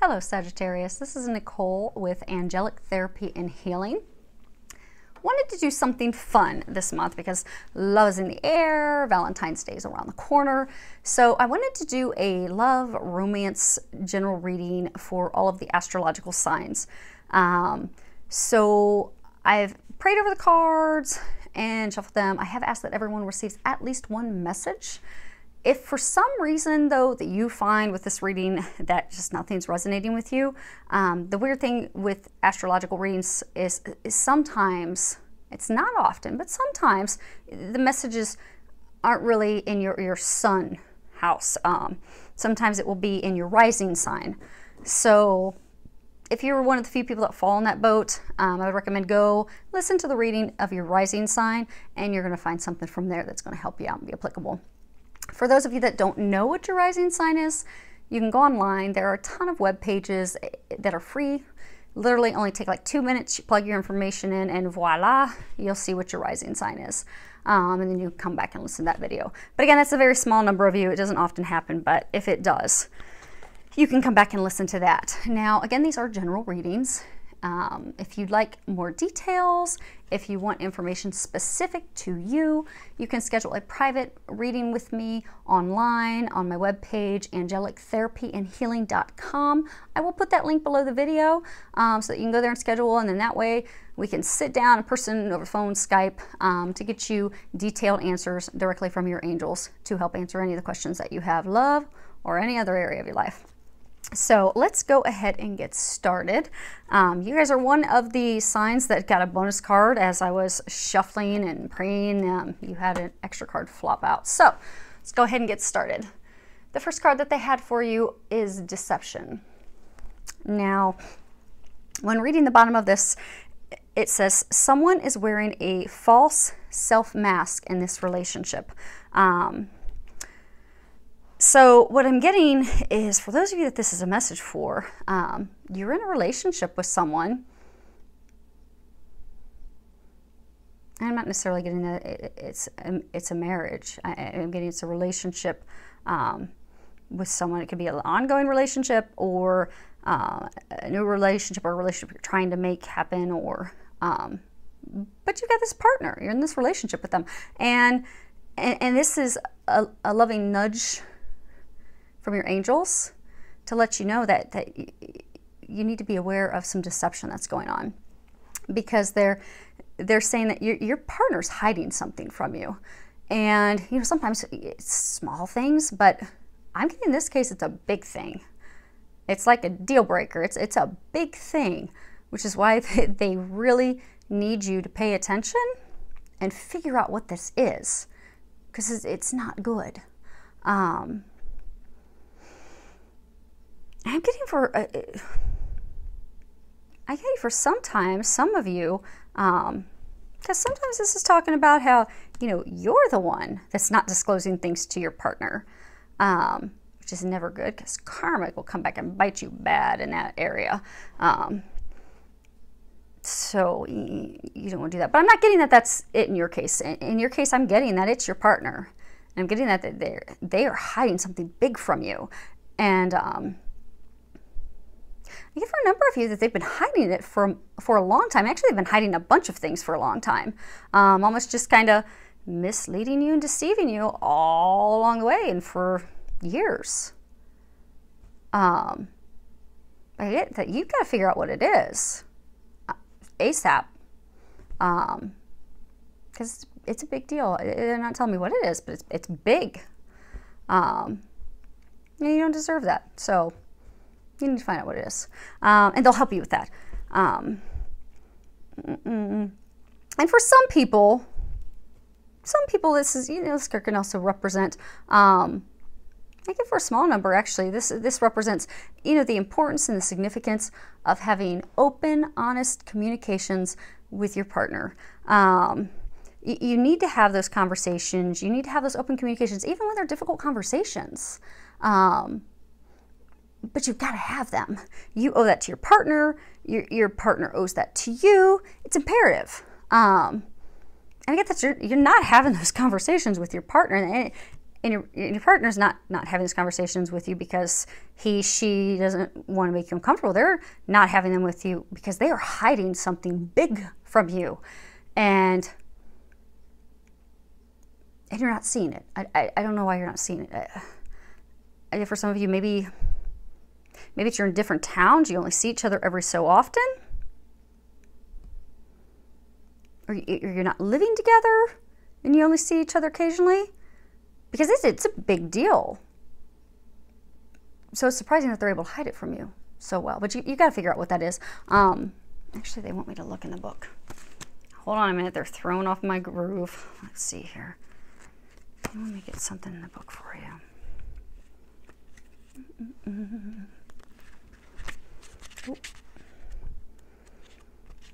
Hello Sagittarius, this is Nicole with Angelic Therapy and Healing. Wanted to do something fun this month because love is in the air, Valentine's Day is around the corner. So I wanted to do a love, romance, general reading for all of the astrological signs. So I've prayed over the cards and shuffled them. I have asked that everyone receives at least one message. If for some reason, though, that you find with this reading that just nothing's resonating with you, the weird thing with astrological readings is sometimes, it's not often, but sometimes the messages aren't really in your sun house. Sometimes it will be in your rising sign. So if you're one of the few people that fall in that boat, I would recommend go listen to the reading of your rising sign, and you're going to find something from there that's going to help you out and be applicable. For those of you that don't know what your rising sign is, you can go online. There are a ton of web pages that are free. Literally only take like 2 minutes. You plug your information in and voila, you'll see what your rising sign is. And then you come back and listen to that video. But again, that's a very small number of you. It doesn't often happen, but if it does, you can come back and listen to that. Now, again, these are general readings. If you'd like more details, if you want information specific to you, you can schedule a private reading with me online on my webpage, angelictherapyandhealing.com. I will put that link below the video so that you can go there and schedule, and then that way we can sit down in person, over phone, Skype, to get you detailed answers directly from your angels to help answer any of the questions that you have, love, or any other area of your life. So let's go ahead and get started. You guys are one of the signs that got a bonus card as I was shuffling and praying. You had an extra card flop out. So let's go ahead and get started. The first card that they had for you is deception. Now, when reading the bottom of this, it says someone is wearing a false self-mask in this relationship. So what I'm getting is, for those of you that this is a message for, you're in a relationship with someone. I'm not necessarily getting that it's a marriage. I'm getting it's a relationship with someone. It could be an ongoing relationship or a new relationship, or a relationship you're trying to make happen, or but you've got this partner. You're in this relationship with them, and this is a loving nudge from your angels to let you know that you need to be aware of some deception that's going on, because they're saying that your partner's hiding something from you. And you know, sometimes it's small things, but I'm getting in this case it's a big thing. It's like a deal breaker. It's a big thing, which is why they really need you to pay attention and figure out what this is, because it's not good. I'm getting for sometimes, some of you, because sometimes this is talking about how, you know, you're the one that's not disclosing things to your partner, which is never good, because karma will come back and bite you bad in that area. So you don't want to do that. But I'm not getting that that's it in your case. In your case, I'm getting that it's your partner. And I'm getting that they are hiding something big from you. And I get for a number of you that they've been hiding it for a long time. Actually, they've been hiding a bunch of things for a long time. Almost just kind of misleading you and deceiving you all along the way and for years. I get that you've got to figure out what it is ASAP. Because it's a big deal. They're not telling me what it is, but it's big. And you don't deserve that. So you need to find out what it is. And they'll help you with that. And for some people, this is, you know, this card can also represent, I think for a small number, actually, this represents, you know, the importance and the significance of having open, honest communications with your partner. You need to have those conversations. You need to have those open communications, even when they're difficult conversations. But you've got to have them. You owe that to your partner. Your partner owes that to you. It's imperative. And I get that you're not having those conversations with your partner, and your partner's not having these conversations with you because she doesn't want to make you uncomfortable. They're not having them with you because they are hiding something big from you, and you're not seeing it. I don't know why you're not seeing it. For some of you, maybe it's you're in different towns. You only see each other every so often. Or you're not living together and you only see each other occasionally. Because it's a big deal. So it's surprising that they're able to hide it from you so well. But you got to figure out what that is. Actually, they want me to look in the book. Hold on a minute. They're throwing off my groove. Let's see here. Let me get something in the book for you. Oh.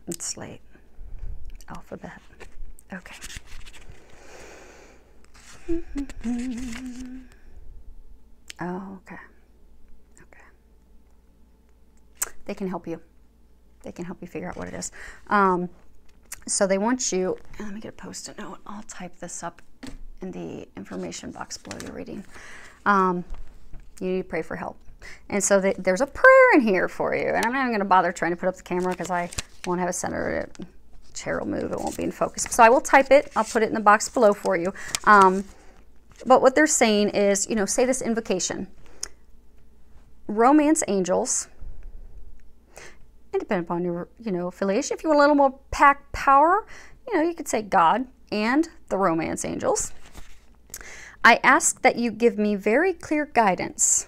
It's late. Alphabet. Okay. Oh, okay. Okay. They can help you. They can help you figure out what it is. So they want you, let me get a post-it note. I'll type this up in the information box below your reading. You need to pray for help. And so there's a prayer in here for you. And I'm not even going to bother trying to put up the camera because I won't have it centered. Chair will move. It won't be in focus. So I will type it. I'll put it in the box below for you. But what they're saying is, say this invocation. Romance angels, and depending upon your, affiliation, if you want a little more packed power, you could say God and the romance angels. I ask that you give me very clear guidance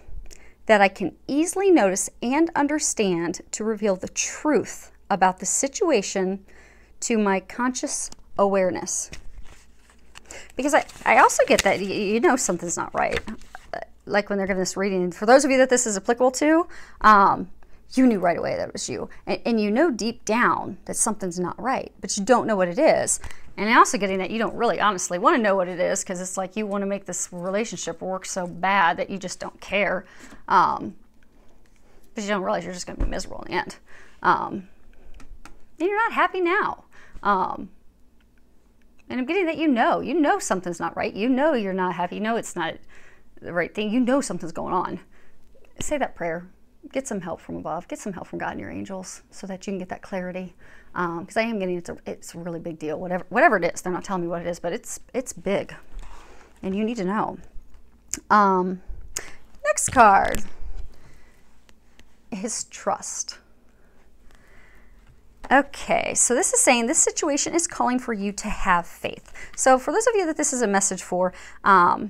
that I can easily notice and understand to reveal the truth about the situation to my conscious awareness. Because I also get that something's not right. Like when they're giving this reading, for those of you that this is applicable to, you knew right away that it was you. And you know deep down that something's not right, but you don't know what it is. And I'm also getting that you don't really honestly want to know what it is because it's like you want to make this relationship work so bad that you just don't care. But you don't realize you're just going to be miserable in the end. And you're not happy now. And I'm getting that you know something's not right. You know you're not happy. You know it's not the right thing. You know something's going on. Say that prayer. Get some help from above. Get some help from God and your angels so that you can get that clarity. Because I am getting it's a really big deal. Whatever it is, they're not telling me what it is, but it's big, and you need to know. Next card is trust. Okay, so this is saying this situation is calling for you to have faith. So for those of you that this is a message for, I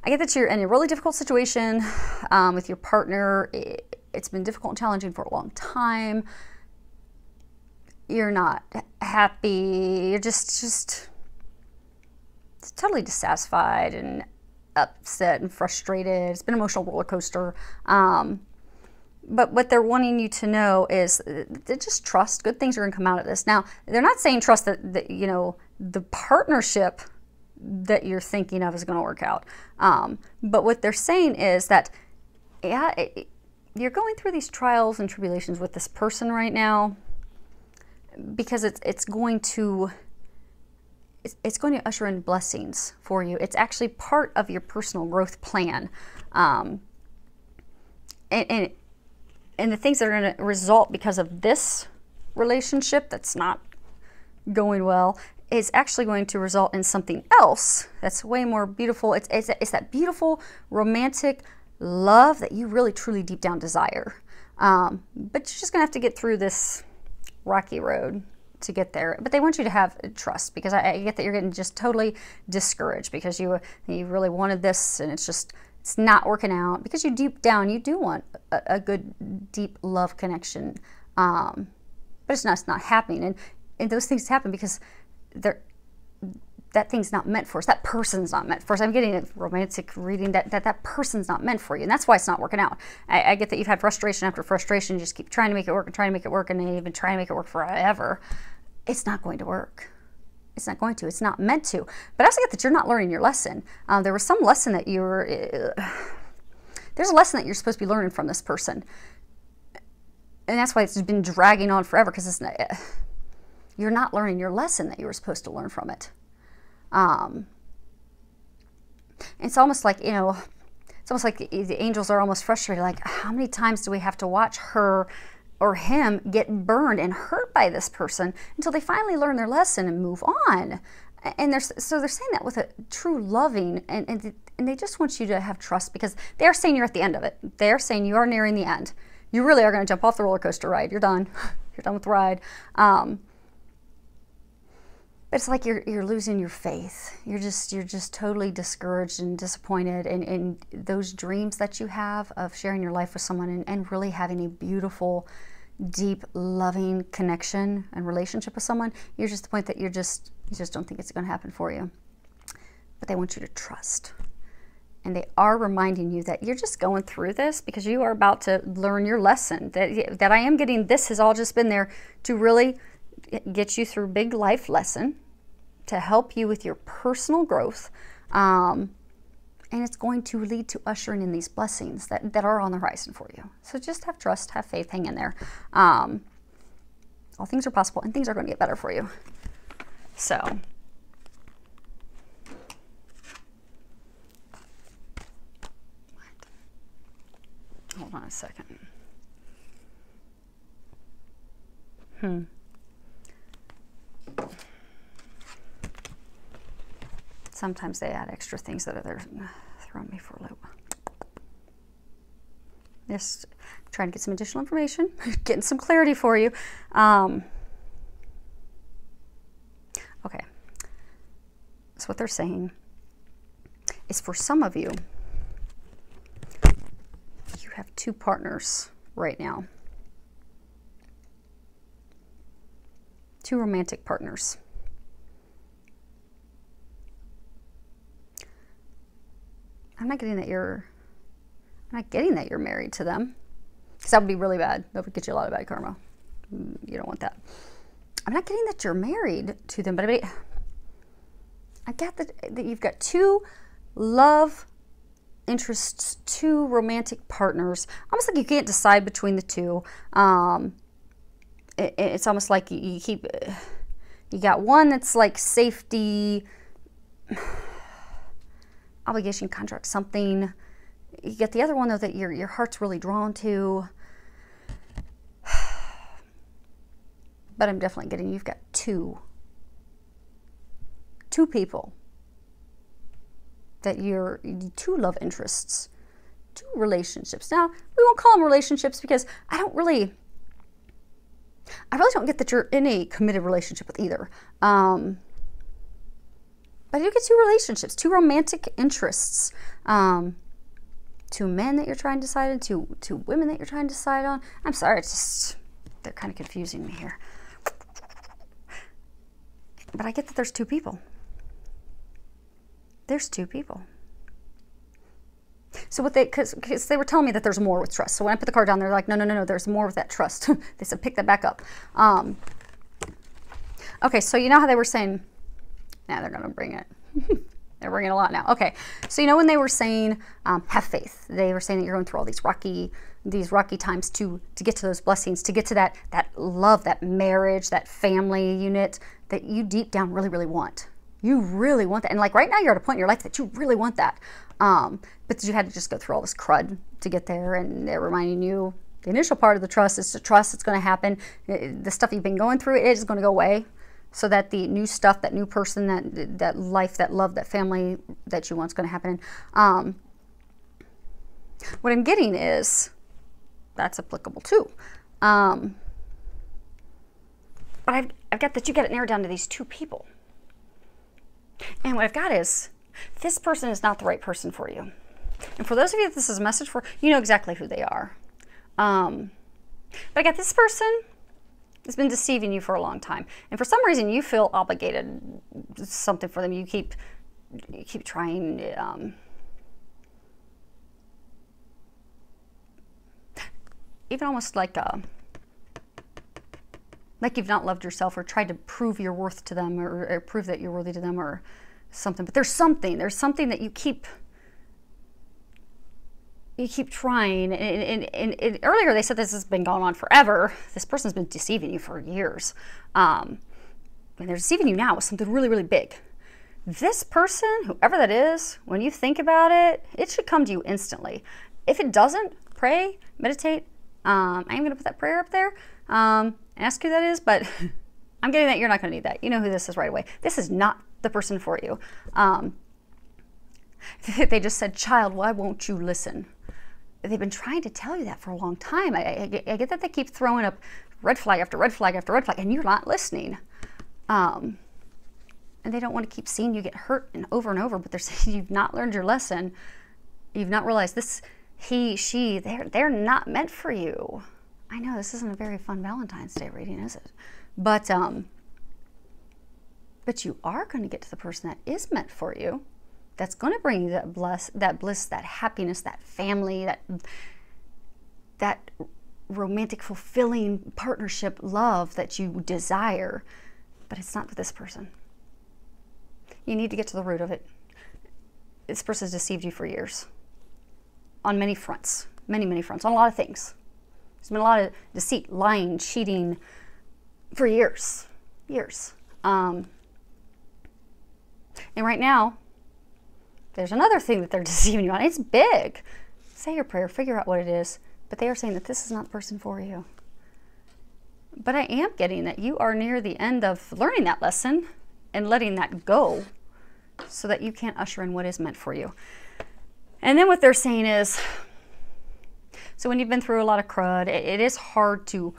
get that you're in a really difficult situation with your partner. It's been difficult and challenging for a long time. You're not happy. You're just totally dissatisfied and upset and frustrated. It's been an emotional roller coaster. But what they're wanting you to know is that just trust. Good things are going to come out of this. Now, they're not saying trust that the partnership that you're thinking of is going to work out. But what they're saying is that, you're going through these trials and tribulations with this person right now because it's going to usher in blessings for you. It's actually part of your personal growth plan. And the things that are going to result because of this relationship that's not going well is actually going to result in something else that's way more beautiful. It's that beautiful romantic love that you really truly deep down desire. But you're just going to have to get through this rocky road to get there. But they want you to have trust because I get that you're getting just totally discouraged because you really wanted this and it's not working out because you deep down, you do want a good, deep love connection. But it's not happening. And those things happen because that thing's not meant for us. That person's not meant for us. I'm getting a romantic reading that person's not meant for you. And that's why it's not working out. I get that you've had frustration after frustration. You just keep trying to make it work and trying to make it work. And then you've been trying to make it work forever. It's not going to work. It's not going to. It's not meant to. But I also get that you're not learning your lesson. There was some lesson that there's a lesson that you're supposed to be learning from this person. And that's why it's been dragging on forever because you're not learning your lesson that you were supposed to learn from it. It's almost like, you know, it's almost like the angels are almost frustrated. Like, how many times do we have to watch her or him get burned and hurt by this person until they finally learn their lesson and move on? And so they're saying that with a true loving, and they just want you to have trust, because they're saying you're at the end of it. They're saying you are nearing the end. You really are going to jump off the roller coaster ride. You're done. You're done with the ride. But it's like you're losing your faith. You're just totally discouraged and disappointed. And those dreams that you have of sharing your life with someone and really having a beautiful, deep, loving connection and relationship with someone, you're just at the point that you just don't think it's going to happen for you. But they want you to trust. And they are reminding you that you're just going through this because you are about to learn your lesson. That I am getting, this has all just been there to really get you through a big life lesson, to help you with your personal growth. And it's going to lead to ushering in these blessings that are on the horizon for you. So just have trust, have faith, hang in there. All things are possible, and things are going to get better for you. So hold on a second. Sometimes they add extra things that are throwing me for a loop. Just trying to get some additional information, getting some clarity for you. Okay. So what they're saying is, for some of you, you have two partners right now. Two romantic partners. I'm not getting that you're married to them, because that would be really bad. That would get you a lot of bad karma. You don't want that. I'm not getting that you're married to them, but I get that you've got two love interests, two romantic partners. Almost like you can't decide between the two. It's almost like you got one that's like safety, obligation, contract, something. You get the other one, though, that your heart's really drawn to. But I'm definitely getting, you've got two people that you're, two love interests, two relationships. Now, we won't call them relationships because I really don't get that you're in a committed relationship with either. But I do get two relationships, two romantic interests, two men that you're trying to decide on, two women that you're trying to decide on. I'm sorry, it's just, they're kind of confusing me here. But I get that there's two people. There's two people. So what because they were telling me that there's more with trust. So when I put the card down, they're like, no, there's more with that trust. They said, pick that back up. Okay, so you know how they were saying, now they're going to bring it. They're bringing a lot now. Okay, so you know when they were saying, have faith. They were saying that you're going through all these rocky times to get to those blessings, to get to that love, that marriage, that family unit that you deep down really, really want. You really want that. And like right now you're at a point in your life that you really want that. But you had to just go through all this crud to get there, and they're reminding you the initial part of the trust is to trust it's going to happen. The stuff you've been going through, it is going to go away, so that the new stuff, that new person, that life, that love, that family that you want is going to happen. What I'm getting is that's applicable too. But I've got that you got it narrowed down to these two people. And what I've got is, this person is not the right person for you. And for those of you that this is a message for, you know exactly who they are. But I got this person has been deceiving you for a long time. And for some reason, you feel obligated to something for them. You keep trying. Even almost like you've not loved yourself or tried to prove your worth to them, or prove that you're worthy to them or something. But there's something that you keep trying. And earlier they said this has been going on forever. This person's been deceiving you for years. And they're deceiving you now with something really, really big. this person, whoever that is, when you think about it, it should come to you instantly. If it doesn't, pray, meditate. I am going to put that prayer up there and ask who that is, but I'm getting that you're not going to need that. You know who this is right away. This is not the person for you. They just said, child, why won't you listen? They've been trying to tell you that for a long time. I get that they keep throwing up red flag after red flag after red flag, and you're not listening. And they don't want to keep seeing you get hurt and over, but they're saying you've not learned your lesson. You've not realized this, he, she, they're not meant for you. I know this isn't a very fun Valentine's Day reading, is it? But you are going to get to the person that is meant for you. That's going to bring you that bliss, that happiness, that family, that romantic, fulfilling partnership, love that you desire. But it's not with this person. You need to get to the root of it. This person has deceived you for years. On many fronts. Many fronts. On a lot of things. There's been a lot of deceit, lying, cheating for years. And right now, there's another thing that they're deceiving you on. It's big. Say your prayer, figure out what it is. But they are saying that this is not the person for you. But I am getting that you are near the end of learning that lesson and letting that go so that you can't usher in what is meant for you. And then what they're saying is, so when you've been through a lot of crud, it is hard to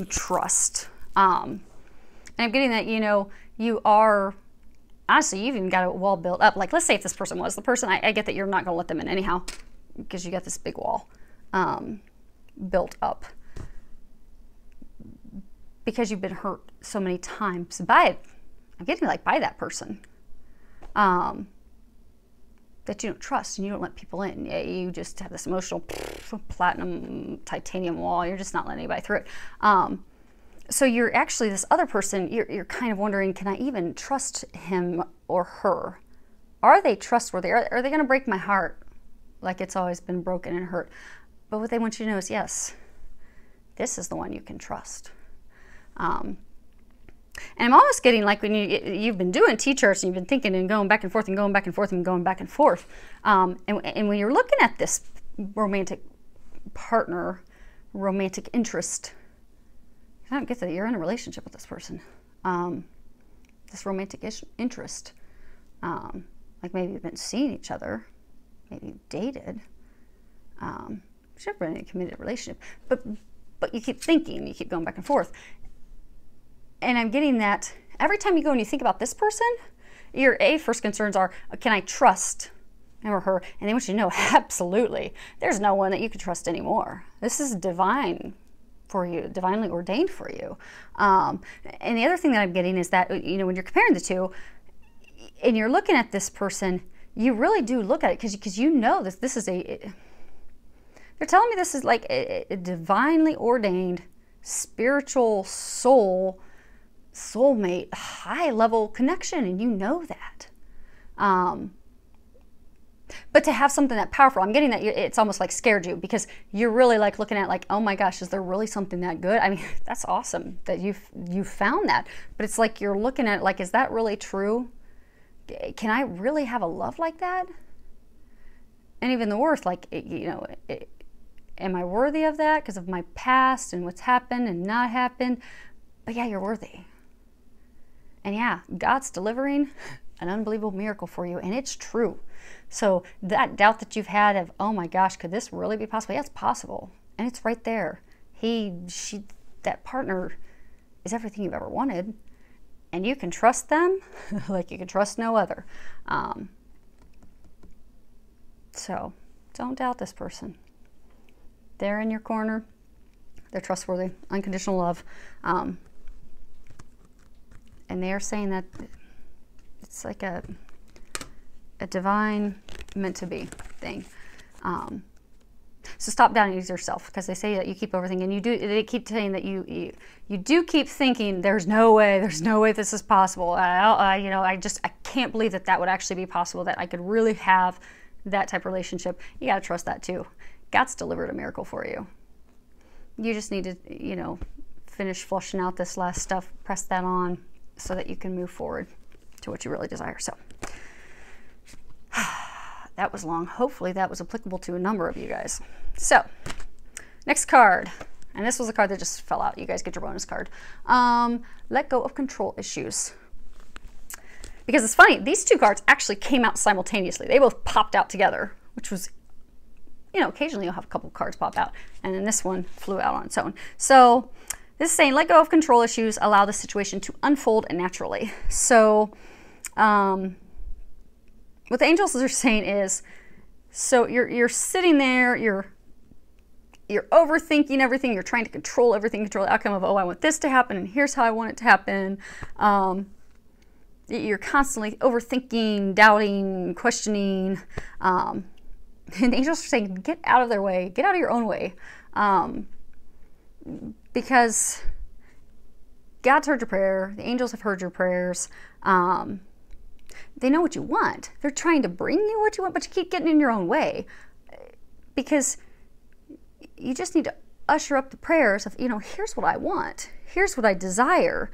trust. And I'm getting that, you know, you are, honestly, you've even got a wall built up. Like, let's say if this person was the person, I get that you're not going to let them in anyhow because you got this big wall built up. Because you've been hurt so many times by, I'm getting like by that person. That you don't trust and you don't let people in. You just have this emotional platinum titanium wall. You're just not letting anybody through it. So you're actually this other person, you're kind of wondering, can I even trust him or her? Are they trustworthy? Are they going to break my heart like it's always been broken and hurt? But what they want you to know is, yes, this is the one you can trust. And I'm almost getting like when you've been doing T-charts and you've been thinking and going back and forth and going back and forth and going back and forth. And when you're looking at this romantic partner, romantic interest, I don't get that you're in a relationship with this person. This romantic interest. Like maybe you've been seeing each other, maybe you've dated. You've never been in a committed relationship. But you keep thinking, you keep going back and forth. And I'm getting that every time you go and you think about this person, your first concerns are, can I trust him or her? And they want you to know, absolutely. There's no one that you can trust anymore. This is divine for you, divinely ordained for you. And the other thing that I'm getting is that, you know, when you're comparing the two and you're looking at this person, you really do look at it because you know this is they're telling me this is like a divinely ordained spiritual soulmate, high level connection, and you know that. But to have something that powerful, I'm getting that it's almost like scared you because you're really like looking at like, oh my gosh, is there really something that good? I mean, that's awesome that you found that, but it's like you're looking at it like, is that really true? Can I really have a love like that? And even the worst, like, you know, am I worthy of that because of my past and what's happened and not happened? But yeah, you're worthy. And yeah, God's delivering an unbelievable miracle for you, and it's true. So that doubt that you've had of, oh my gosh, could this really be possible? Yeah, it's possible. And it's right there. That partner is everything you've ever wanted. And you can trust them like you can trust no other. So don't doubt this person. They're in your corner. They're trustworthy, unconditional love. And they are saying that it's like a divine, meant to be thing. So stop doubting yourself, because they say that you keep overthinking, and they keep saying that you do keep thinking there's no way this is possible. I can't believe that would actually be possible, that I could really have that type of relationship. You got to trust that too. God's delivered a miracle for you. You just need to, finish flushing out this last stuff, press that on so that you can move forward to what you really desire. So that was long. Hopefully that was applicable to a number of you guys. So, next card. And this was a card that just fell out. You guys get your bonus card. Let go of control issues. Because it's funny, these two cards actually came out simultaneously. They both popped out together, which was, you know, occasionally you'll have a couple cards pop out. And then this one flew out on its own. So this is saying, let go of control issues, allow the situation to unfold naturally. So what the angels are saying is, so you're sitting there, you're overthinking everything, you're trying to control everything, control the outcome of, oh, I want this to happen, and here's how I want it to happen. You're constantly overthinking, doubting, questioning. And the angels are saying, get out of their way, get out of your own way. Because God's heard your prayer, the angels have heard your prayers. They know what you want. They're trying to bring you what you want, but you keep getting in your own way. Because you just need to usher up the prayers of, you know, here's what I want. Here's what I desire.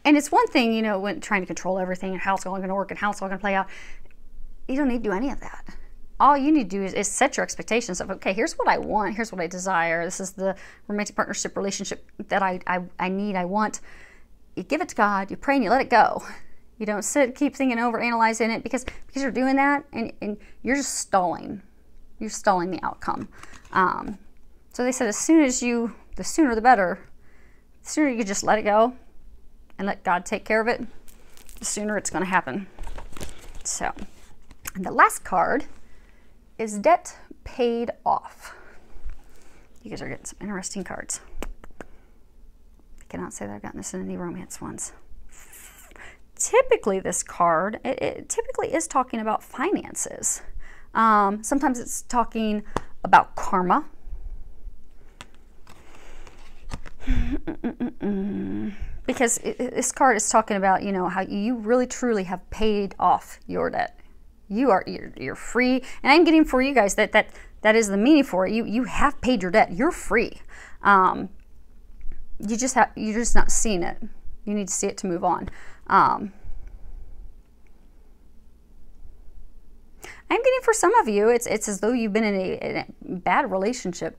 And it's one thing, you know, when trying to control everything and how it's all going to work and how it's all going to play out. You don't need to do any of that. All you need to do is set your expectations of, okay, here's what I want. Here's what I desire. This is the romantic partnership relationship that I need, I want. You give it to God, you pray, and you let it go. You don't keep thinking over, analyzing it, because you're doing that and you're just stalling. You're stalling the outcome. So they said the sooner the better. The sooner you just let it go and let God take care of it, the sooner it's going to happen. So, and the last card is debt paid off. You guys are getting some interesting cards. I cannot say that I've gotten this in any romance ones. Typically this card, it typically is talking about finances. Sometimes it's talking about karma. Because this card is talking about, you know, how you really truly have paid off your debt. You're free, and I'm getting for you guys that is the meaning for it. You have paid your debt. You're free. You're just not seeing it. You need to see it to move on. I'm getting for some of you, it's as though you've been in a bad relationship.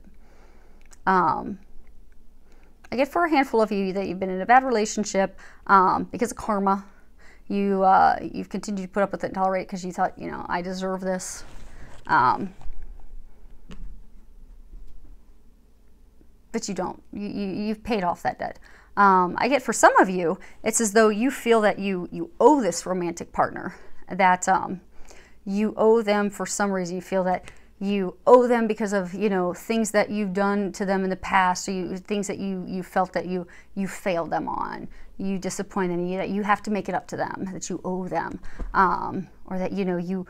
I get for a handful of you that you've been in a bad relationship because of karma. You've continued to put up with it and tolerate it because you thought, you know, I deserve this. But you don't. You've paid off that debt. I get for some of you, it's as though you feel that you owe this romantic partner, that you owe them for some reason. You feel that you owe them because of, you know, things that you've done to them in the past, or things that you felt that you failed them on, you disappointed them, that you have to make it up to them, that you owe them, or that, you know, you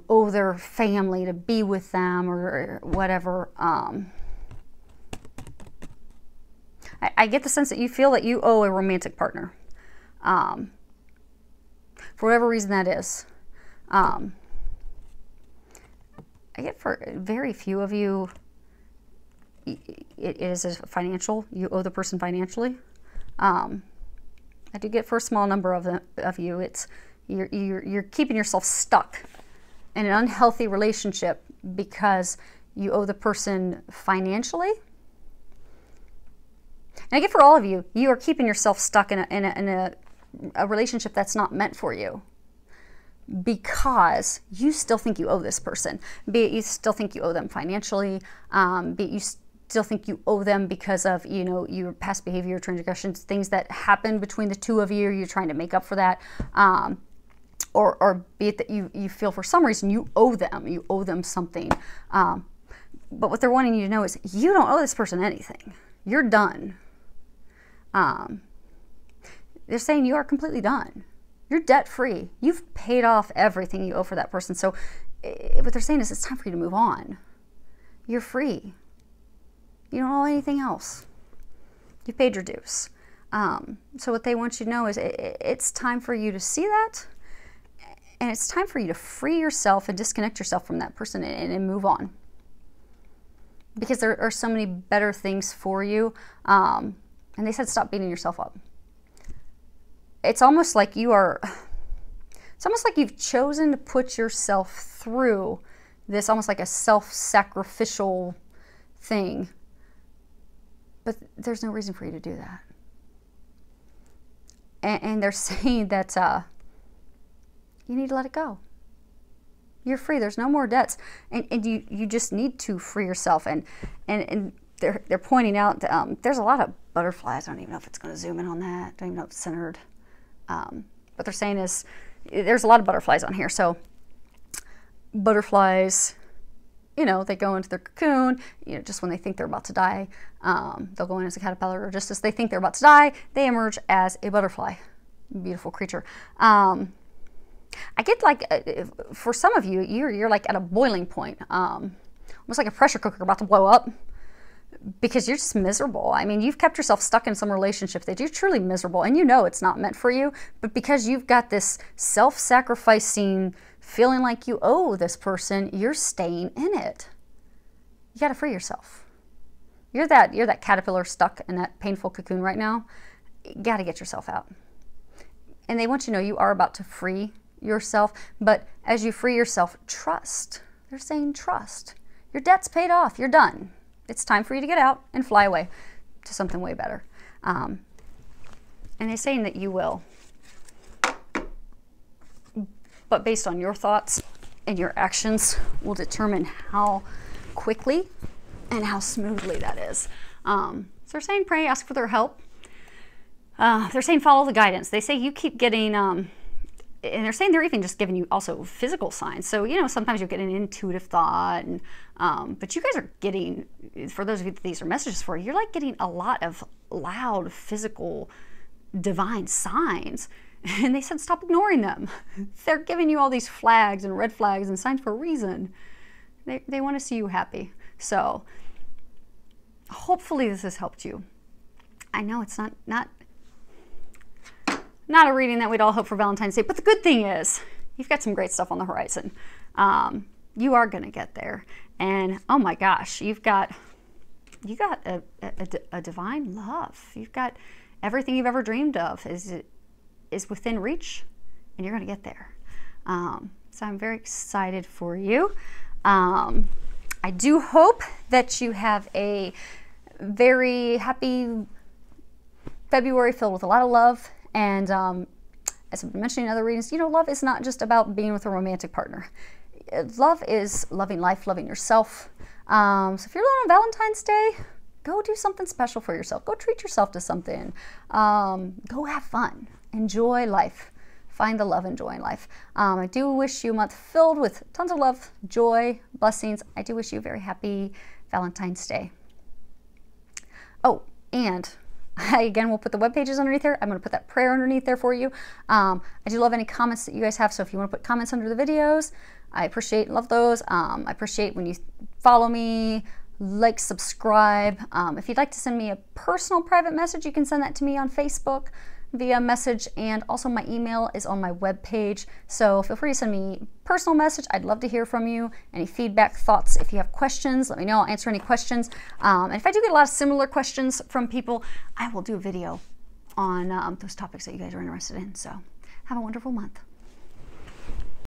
owe their family to be with them, or whatever. I get the sense that you feel that you owe a romantic partner, for whatever reason that is. I get for very few of you, it is a financial. You owe the person financially. I do get for a small number of you, it's you're keeping yourself stuck in an unhealthy relationship because you owe the person financially. And I get for all of you, you are keeping yourself stuck in a relationship that's not meant for you, because you still think you owe this person. Be it you still think you owe them financially, be it you still think you owe them because of, you know, your past behavior, transgressions, things that happened between the two of you, you're trying to make up for that, or be it that you feel for some reason you owe them something. But what they're wanting you to know is you don't owe this person anything. You're done. They're saying you are completely done. You're debt-free. You've paid off everything you owe for that person. So what they're saying is it's time for you to move on. You're free. You don't owe anything else. You've paid your dues. So what they want you to know is it's time for you to see that, and it's time for you to free yourself and disconnect yourself from that person and move on. Because there are so many better things for you. And they said stop beating yourself up. It's almost like you are, It's almost like you've chosen to put yourself through this, almost like a self-sacrificial thing. But there's no reason for you to do that. And they're saying that you need to let it go. You're free. There's no more debts. And you just need to free yourself. And they're pointing out there's a lot of butterflies. I don't even know if it's going to zoom in on that. I don't even know if it's centered. What they're saying is there's a lot of butterflies on here. So butterflies, you know, they go into their cocoon, you know, just when they think they're about to die, they'll go in as a caterpillar, or just as they think they're about to die, they emerge as a butterfly. Beautiful creature. I get like, for some of you, you're like at a boiling point, almost like a pressure cooker about to blow up, because you're just miserable. I mean, you've kept yourself stuck in some relationship that you're truly miserable, and you know it's not meant for you, but because you've got this self-sacrificing feeling like you owe this person, you're staying in it. You got to free yourself. You're that caterpillar stuck in that painful cocoon right now. You got to get yourself out. And they want you to know you are about to free yourself, but as you free yourself, trust. They're saying trust. Your debt's paid off. You're done. It's time for you to get out and fly away to something way better. And they're saying that you will. But based on your thoughts and your actions will determine how quickly and how smoothly that is. So they're saying pray, ask for their help. They're saying follow the guidance. They say you keep getting, and they're saying they're even just giving you also physical signs. So, you know, sometimes you'll get an intuitive thought, and but you guys are getting, for those of you that these are messages for, you're like getting a lot of loud, physical, divine signs. And they said stop ignoring them. They're giving you all these flags and red flags and signs for a reason. They want to see you happy. So hopefully this has helped you. I know it's not a reading that we'd all hope for Valentine's Day, but the good thing is you've got some great stuff on the horizon. You are going to get there. And oh my gosh, you got a divine love. You've got everything you've ever dreamed of is within reach, and you're going to get there. So I'm very excited for you. I do hope that you have a very happy February filled with a lot of love. And as I've been mentioning in other readings, you know, love is not just about being with a romantic partner. Love is loving life, loving yourself. So if you're alone on Valentine's Day, go do something special for yourself. Go treat yourself to something. Go have fun. Enjoy life. Find the love and joy in life. I do wish you a month filled with tons of love, joy, blessings. I do wish you a very happy Valentine's Day. Oh, and I, again, will put the web pages underneath there. I'm going to put that prayer underneath there for you. I do love any comments that you guys have, so if you want to put comments under the videos, I appreciate and love those. I appreciate when you follow me, like, subscribe. If you'd like to send me a personal private message, you can send that to me on Facebook via message, and also my email is on my web page. So feel free to send me a personal message. I'd love to hear from you. Any feedback, thoughts, if you have questions, let me know. I'll answer any questions. And if I do get a lot of similar questions from people, I will do a video on those topics that you guys are interested in. So have a wonderful month.